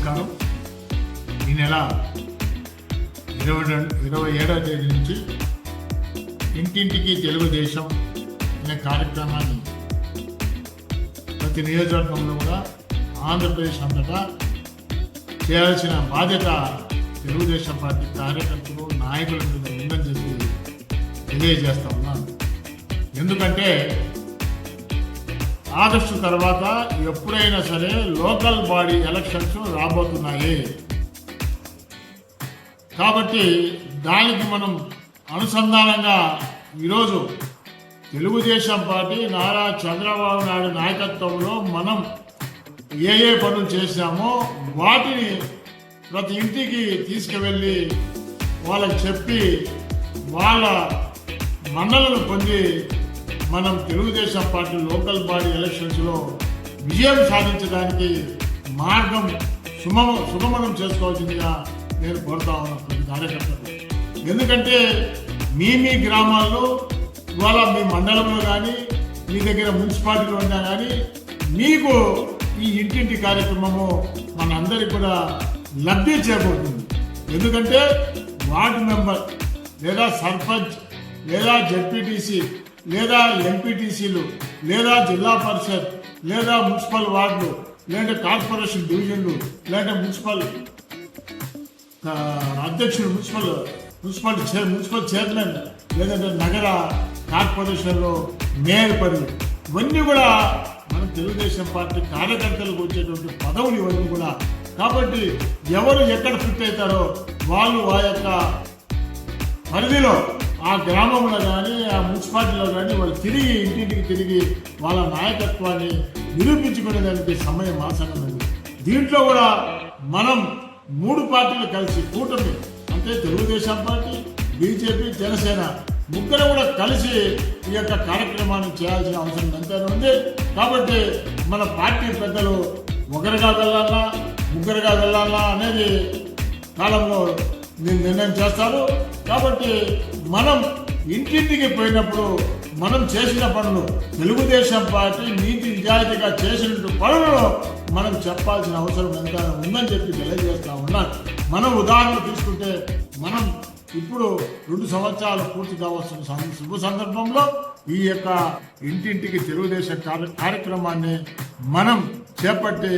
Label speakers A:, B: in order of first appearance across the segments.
A: నమస్కారం. ఈ నెల 27వ తేదీ నుంచి ఇంటింటికి తెలుగుదేశం అనే కార్యక్రమాన్ని ప్రతి నియోజకవర్గంలో కూడా ఆంధ్రప్రదేశ్ అంతటా చేయాల్సిన బాధ్యత తెలుగుదేశం పార్టీ కార్యకర్తలు నాయకుల మీద ఉందని చెప్పి తెలియజేస్తా ఉన్నాను. ఎందుకంటే ఆగస్టు తర్వాత ఎప్పుడైనా సరే లోకల్ బాడీ ఎలక్షన్స్ రాబోతున్నాయి. కాబట్టి దానికి మనం అనుసంధానంగా ఈరోజు తెలుగుదేశం పార్టీ నారా చంద్రబాబు నాయుడు నాయకత్వంలో మనం ఏ పనులు చేశామో వాటిని ప్రతి ఇంటికి తీసుకువెళ్ళి వాళ్ళకి చెప్పి వాళ్ళ మన్నలను పొంది మనం తెలుగుదేశం పార్టీ లోకల్ బాడీ ఎలక్షన్స్లో విజయం సాధించడానికి మార్గం సుగమనం చేసుకోవాల్సిందిగా నేను కోరుతా ఉన్నాను ప్రతి కార్యకర్తలు. ఎందుకంటే మీ గ్రామాల్లో ఇవాళ మీ మండలంలో కానీ మీ దగ్గర మున్సిపాలిటీలో ఉన్నా కానీ మీకు ఈ ఇంటింటి కార్యక్రమము మనందరికీ కూడా లబ్ధి చేకూరుతుంది. ఎందుకంటే వార్డు మెంబర్ లేదా సర్పంచ్ లేదా జెడ్పీటీసీ లేదా ఎంపీటీసీలు లేదా జిల్లా పరిషత్ లేదా మున్సిపల్ వార్డులు లేదంటే కార్పొరేషన్ డివిజన్లు లేదంటే మున్సిపల్ అధ్యక్షుడు మున్సిపల్ చైర్మన్ లేదంటే నగర కార్పొరేషన్లో మేయర్ పదవి ఇవన్నీ కూడా మన తెలుగుదేశం పార్టీ కార్యకర్తలకు వచ్చేటువంటి పదవులు ఇవన్నీ కూడా. కాబట్టి ఎవరు ఎక్కడ ఫిట్ అవుతారో వాళ్ళు ఆ యొక్క పరిధిలో ఆ గ్రామంలో కానీ ఆ మున్సిపాలిటీలో కానీ వాళ్ళు తిరిగి ఇంటింటికి తిరిగి వాళ్ళ నాయకత్వాన్ని నిరూపించుకునేదానికి సమయం ఆసన్నమైంది. దీంట్లో కూడా మనం 3 పార్టీలు కలిసి కూటమి అంటే తెలుగుదేశం పార్టీ, బీజేపీ, జనసేన ముగ్గురు కూడా కలిసి ఈ యొక్క కార్యక్రమాన్ని చేయాల్సిన అవసరం ఎంతైనా ఉంది. కాబట్టి మన పార్టీ పెద్దలు ఒకరిగా వెళ్ళాలా ముగ్గురుగా వెళ్ళాలా అనేది కాలంలో నిర్ణయం చేస్తారు. కాబట్టి మనం ఇంటింటికి పోయినప్పుడు మనం చేసిన పనులు తెలుగుదేశం పార్టీ నీతి నిజాయితీగా చేసిన పనులను మనం చెప్పాల్సిన అవసరం ఎంత ఉందని చెప్పి తెలియజేస్తా ఉన్నాను. మనం ఉదాహరణ తీసుకుంటే మనం ఇప్పుడు 2 సంవత్సరాలు పూర్తి కావస్తున్న శుభ సందర్భంలో ఈ యొక్క ఇంటింటికి తెలుగుదేశం కార్యక్రమాన్ని మనం చేపట్టి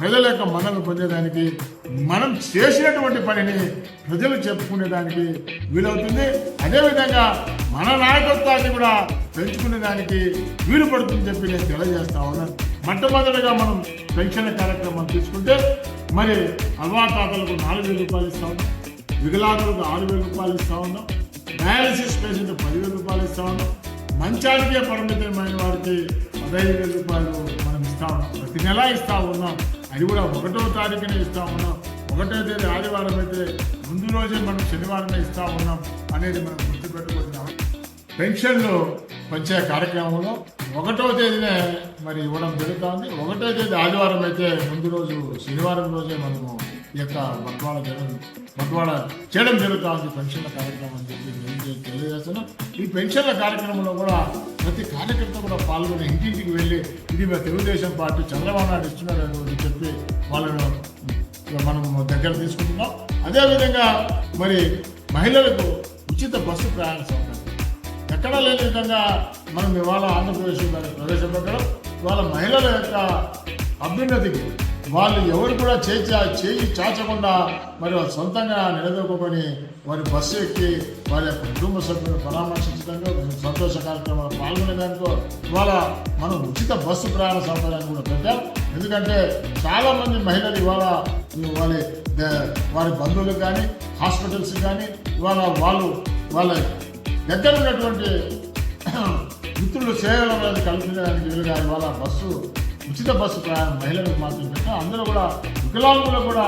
A: ప్రజల యొక్క మన్ననలు పొందేదానికి మనం చేసినటువంటి పనిని ప్రజలు చెప్పుకునేదానికి వీలవుతుంది. అదేవిధంగా మన నాయకత్వాన్ని కూడా పెంచుకునేదానికి వీలు పడుతుందని చెప్పి నేను తెలియజేస్తా ఉన్నాను. మొట్టమొదటిగా మనం పెన్షన్ కార్యక్రమం తీసుకుంటే మరి అవ్వాతాతలకు 4,000 రూపాయలు ఇస్తా ఉన్నాం, వికలాంగులకు 6,000 రూపాయలు ఇస్తా ఉన్నాం, డయాలసిస్ పేషెంట్ 10,000 రూపాయలు ఇస్తా ఉన్నాం, మంచానికే పరిమితమైన వారికి 15,000 రూపాయలు మనం ఇస్తా ఉన్నాం. ప్రతి నెల ఇస్తా ఉన్నాం. అది కూడా 1వ తారీఖునే ఇస్తా ఉన్నాం. 1వ తేదీ ఆదివారం అయితే ముందు రోజే మనం శనివారమే ఇస్తా ఉన్నాం అనేది మనం గుర్తుపెట్టుకుంటున్నాం. పెన్షన్లు పంచే కార్యక్రమంలో 1వ తేదీనే మరి ఇవ్వడం జరుగుతుంది. 1వ తేదీ ఆదివారం అయితే ముందు రోజు శనివారం రోజే మనము ఈ యొక్క బట్వాడ చేయడం జరుగుతుంది పెన్షన్ల కార్యక్రమం అని చెప్పి తెలియజేస్తున్నాం. ఈ పెన్షన్ల కార్యక్రమంలో కూడా ప్రతి కార్యకర్త కూడా పాల్గొని ఇంటింటికి వెళ్ళి ఇది తెలుగుదేశం పార్టీ చంద్రబాబు నాయుడు ఇస్తున్నారు అని చెప్పి వాళ్ళను మనం దగ్గర తీసుకుంటున్నాం. అదేవిధంగా మరి మహిళలకు ఉచిత బస్సు ప్రయాణ సౌకర్యం ఎక్కడా లేని విధంగా మనం ఇవాళ ఆంధ్రప్రదేశ్ దాన్ని ప్రవేశపెట్టడం ఇవాళ మహిళల యొక్క అభ్యున్నతికి వాళ్ళు ఎవరు కూడా చేయి చాచకుండా మరి వాళ్ళు సొంతంగా నిలదొక్కుని వారి బస్సు ఎక్కి వారి యొక్క కుటుంబ సభ్యులను పరామర్శించడంలో సంతోష కార్యక్రమాలు పాల్గొనేదానికో ఇవాళ మనం ఉచిత బస్సు ప్రయాణ సౌకర్యాన్ని కూడా పెట్టాం. ఎందుకంటే చాలామంది మహిళలు ఇవాళ వారి బంధువులు కానీ హాస్పిటల్స్ కానీ ఇవాళ వాళ్ళ దగ్గర ఉన్నటువంటి మిత్రులు సేవలు అనేది కల్పించడానికి వీలుగా ఇవాళ ఉచిత బస్సు ప్రయాణం మహిళలకు మాత్రం పెట్టాం. అందరూ కూడా వికలాంగులు కూడా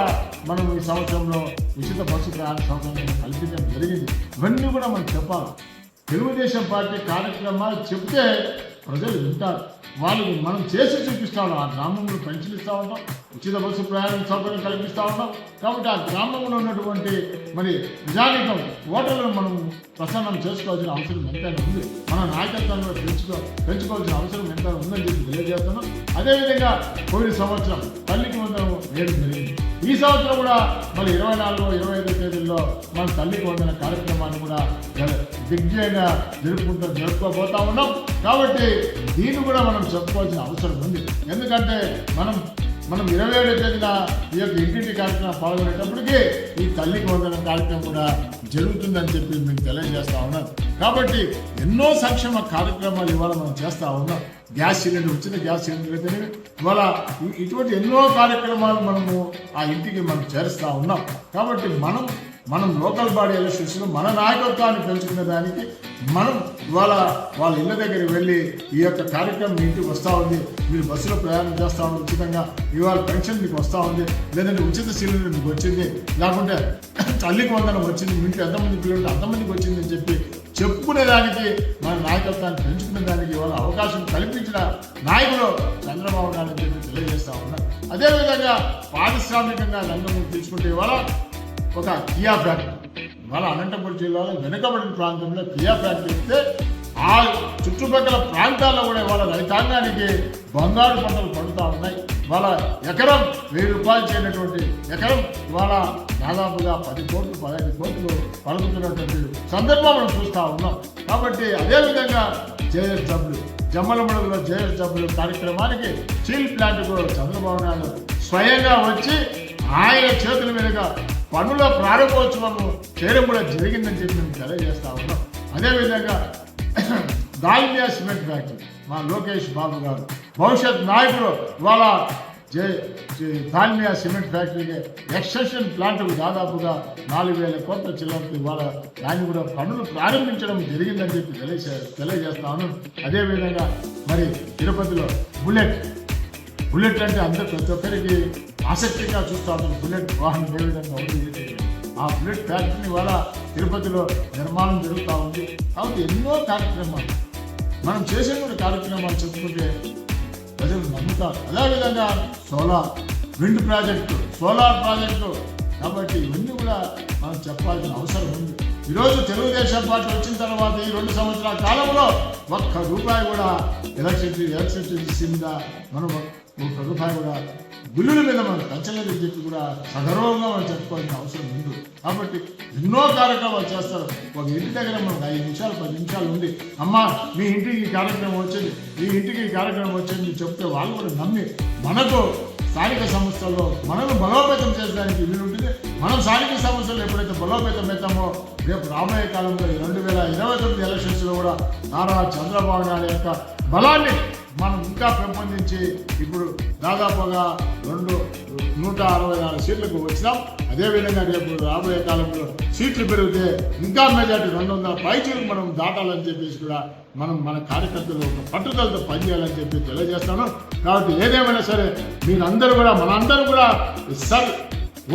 A: మనం ఈ సంవత్సరంలో ఉచిత బస్సు ప్రయాణ సౌకర్యం కల్పించడం జరిగింది. ఇవన్నీ కూడా మనం చెప్పాలి. తెలుగుదేశం పార్టీ కార్యక్రమాలు చెప్తే ప్రజలు వింటారు. వాళ్ళు మనం చేసి చూపిస్తా ఉన్నాం. ఆ గ్రామంలో పెన్షన్ ఇస్తూ ఉంటాం, ఉచిత బస్సు ప్రయాణ సౌకర్యం కల్పిస్తూ ఉంటాం. కాబట్టి ఆ గ్రామంలో ఉన్నటువంటి మరి నిజానికం ఓటర్లను మనం ప్రసన్నం చేసుకోవాల్సిన అవసరం ఎంతైనా ఉంది. మన నాయకత్వాన్ని పెంచుకోవాల్సిన అవసరం ఎంతైనా ఉందని చెప్పి తెలియజేస్తున్నాం. అదేవిధంగా పోయిన సంవత్సరం తల్లికి వందనం వేయడం జరిగింది. ఈ సంవత్సరం కూడా మరి 24, 25 తేదీల్లో మన తల్లికి వందన కార్యక్రమాన్ని కూడా దిగ్విజయంగా జరుపుకోబోతా ఉన్నాం. కాబట్టి దీన్ని కూడా మనం చెప్పుకోవాల్సిన అవసరం ఉంది. ఎందుకంటే మనం 27 తేదీన ఈ యొక్క ఇంటింటి కార్యక్రమం పాల్గొనేటప్పటికీ ఈ తల్లికి వందన కార్యక్రమం కూడా జరుగుతుందని చెప్పి మీకు తెలియజేస్తా ఉన్నాను. కాబట్టి ఎన్నో సంక్షేమ కార్యక్రమాలు ఇవాళ మనం చేస్తూ ఉన్నాం. గ్యాస్ సిలిండర్ ఉచిత గ్యాస్ సిలిండర్ అయితే ఇవాళ ఇటువంటి ఎన్నో కార్యక్రమాలు మనము ఆ ఇంటికి మనం చేరుస్తూ ఉన్నాం. కాబట్టి మనం లోకల్ బాడీ ఎలక్షన్స్లో మన నాయకత్వాన్ని పెంచుకునే దానికి మనం ఇవాళ వాళ్ళ ఇళ్ళ దగ్గరికి వెళ్ళి ఈ యొక్క కార్యక్రమం మీ ఇంటికి వస్తూ ఉంది, మీరు బస్సులో ప్రయాణం చేస్తూ ఉంది ఉచితంగా, ఇవాళ పెన్షన్ మీకు వస్తూ ఉంది, లేదంటే ఉచిత సిలిండర్ మీకు వచ్చింది, లేకుంటే తల్లికి వందనం వచ్చింది, మీ ఇంట్లో ఎంతమంది పిల్లలు అంతమందికి వచ్చింది అని చెప్పి చెప్పుకునేదానికి మన నాయకత్వాన్ని పెంచుకునే దానికి ఇవాళ అవకాశం కల్పించిన నాయకులు చంద్రబాబు నాయుడు అని చెప్పి తెలియజేస్తా ఉన్నారు. అదేవిధంగా పారిశ్రామికంగా రంగం తీసుకుంటే ఇవాళ ఒక కియా ఫ్యాక్టరీ ఇవాళ అనంతపురం జిల్లాలో వెనుకబడిన ప్రాంతంలో కియా ఫ్యాక్టరీ ఇస్తే ఆ చుట్టుపక్కల ప్రాంతాల్లో కూడా ఇవాళ రైతాంగానికి బంగారు పంటలు పండుతూ ఉన్నాయి. ఇవాళ ఎకరం 1000 రూపాయలు చేయనటువంటి ఎకరం ఇవాళ దాదాపుగా 10 కోట్లు 15 కోట్లు పలుకుతున్నటువంటి సందర్భం మనం చూస్తూ ఉన్నాం. కాబట్టి అదేవిధంగా JSW జమ్మలమడుగులో JSW కార్యక్రమానికి స్టీల్ ప్లాంట్కు చంద్రబాబు నాయుడు స్వయంగా వచ్చి ఆయన చేతుల మీదుగా పనుల ప్రారంభోత్సవము చేయడం కూడా జరిగిందని చెప్పి మేము తెలియజేస్తా ఉన్నాం. అదేవిధంగా దాల్మియా సిమెంట్ ఫ్యాక్టరీ మా లోకేష్ బాబు గారు భవిష్యత్ నాయకులు ఇవాళ దాల్మియా సిమెంట్ ఫ్యాక్టరీకి ఎక్స్టెన్షన్ ప్లాంట్కు దాదాపుగా 4000 కోట్ల చిల్లరకు ఇవాళ దాన్ని కూడా పనులు ప్రారంభించడం జరిగిందని చెప్పి తెలియజేస్తాను. అదేవిధంగా మరి తిరుపతిలో బుల్లెట్ అంటే అందరూ ప్రతి ఒక్కరికి ఆసక్తిగా చూస్తూ ఉంటారు. బుల్లెట్ వాహనం ఏ విధంగా ఉంది, ఆ బుల్లెట్ ఫ్యాక్టరీని ఇవాళ తిరుపతిలో నిర్మాణం జరుగుతూ ఉంది. కాబట్టి ఎన్నో కార్యక్రమాలు మనం చేసే కార్యక్రమాలు చెప్పుకుంటే ప్రజలు నమ్ముతారు. అదేవిధంగా విండ్ ప్రాజెక్టు, సోలార్ ప్రాజెక్టు, కాబట్టి ఇవన్నీ కూడా మనం చెప్పాల్సిన అవసరం ఉంది. ఈరోజు తెలుగుదేశం పార్టీ వచ్చిన తర్వాత ఈ 2 సంవత్సరాల కాలంలో ₹1 కూడా ఎలక్ట్రిసిటీ మీద మనం ₹1 కూడా బిల్లుల మీద మనం పెంచలేదని చెప్పి కూడా సగర్వంగా మనం చెప్పుకోవాల్సిన అవసరం ఉంది. కాబట్టి ఎన్నో కార్యక్రమాలు చేస్తారు. ఒక ఇంటి దగ్గర మనకు 5 నిమిషాలు 10 నిమిషాలు ఉంది, అమ్మ మీ ఇంటికి ఈ కార్యక్రమం వచ్చింది, ఈ ఇంటికి ఈ కార్యక్రమం వచ్చింది చెప్తే వాళ్ళు కూడా నమ్మి మనకు స్థానిక సంస్థల్లో మనల్ని బలోపేతం చేసడానికి వీలు ఉంటుంది. మనం స్థానిక సంస్థలు ఎప్పుడైతే బలోపేతం అవుతామో రేపు రాబోయే కాలంలో 2029 ఎలక్షన్స్లో కూడా నారా చంద్రబాబు నాయుడు యొక్క బలాన్ని మనం ఇంకా పెంపొందించి ఇప్పుడు దాదాపుగా 164 సీట్లకు వచ్చినాం. అదేవిధంగా రేపు రాబోయే కాలంలో సీట్లు పెరిగితే ఇంకా మెజార్టీ 200 పైచీలకు మనం దాటాలని చెప్పేసి కూడా మనం మన కార్యకర్తలు ఒక పట్టుదలతో పనిచేయాలని చెప్పి తెలియజేస్తాను. కాబట్టి ఏదేమైనా సరే మీరందరూ కూడా మనందరూ కూడా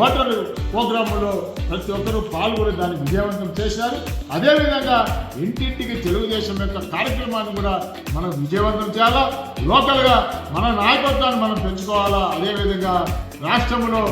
A: ఓటర్ ప్రోగ్రాంలో ప్రతి ఒక్కరూ పాల్గొని దాన్ని విజయవంతం చేశారు. అదేవిధంగా ఇంటింటికి తెలుగుదేశం యొక్క కార్యక్రమాన్ని కూడా మనం విజయవంతం చేయాలా, లోకల్గా మన నాయకత్వాన్ని మనం పెంచుకోవాలా. అదేవిధంగా రాష్ట్రంలో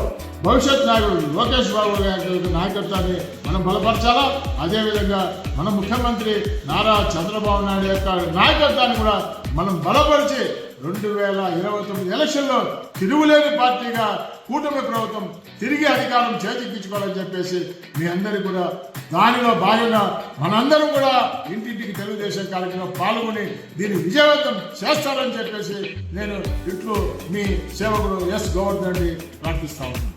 A: భవిష్యత్ నాయకుడు లోకేష్ బాబు గారి నాయకత్వాన్ని మనం బలపరచాలా. అదేవిధంగా మన ముఖ్యమంత్రి నారా చంద్రబాబు నాయుడు యొక్క నాయకత్వాన్ని కూడా మనం బలపరిచి 2029 ఎలక్షన్లో తిరుగులేని పార్టీగా కూటమి ప్రభుత్వం తిరిగి అధికారం చేజిక్కించుకోవాలని చెప్పేసి మీ అందరికీ కూడా దానిలో భాగంగా మనందరం కూడా ఇంటింటికి తెలుగుదేశం కార్యక్రమం పాల్గొని దీన్ని విజయవంతం చేస్తారని చెప్పేసి నేను ఇట్లు మీ సేవకుడు ఎస్ గోవర్ధన్ రెడ్డి ప్రార్థిస్తా ఉన్నాను.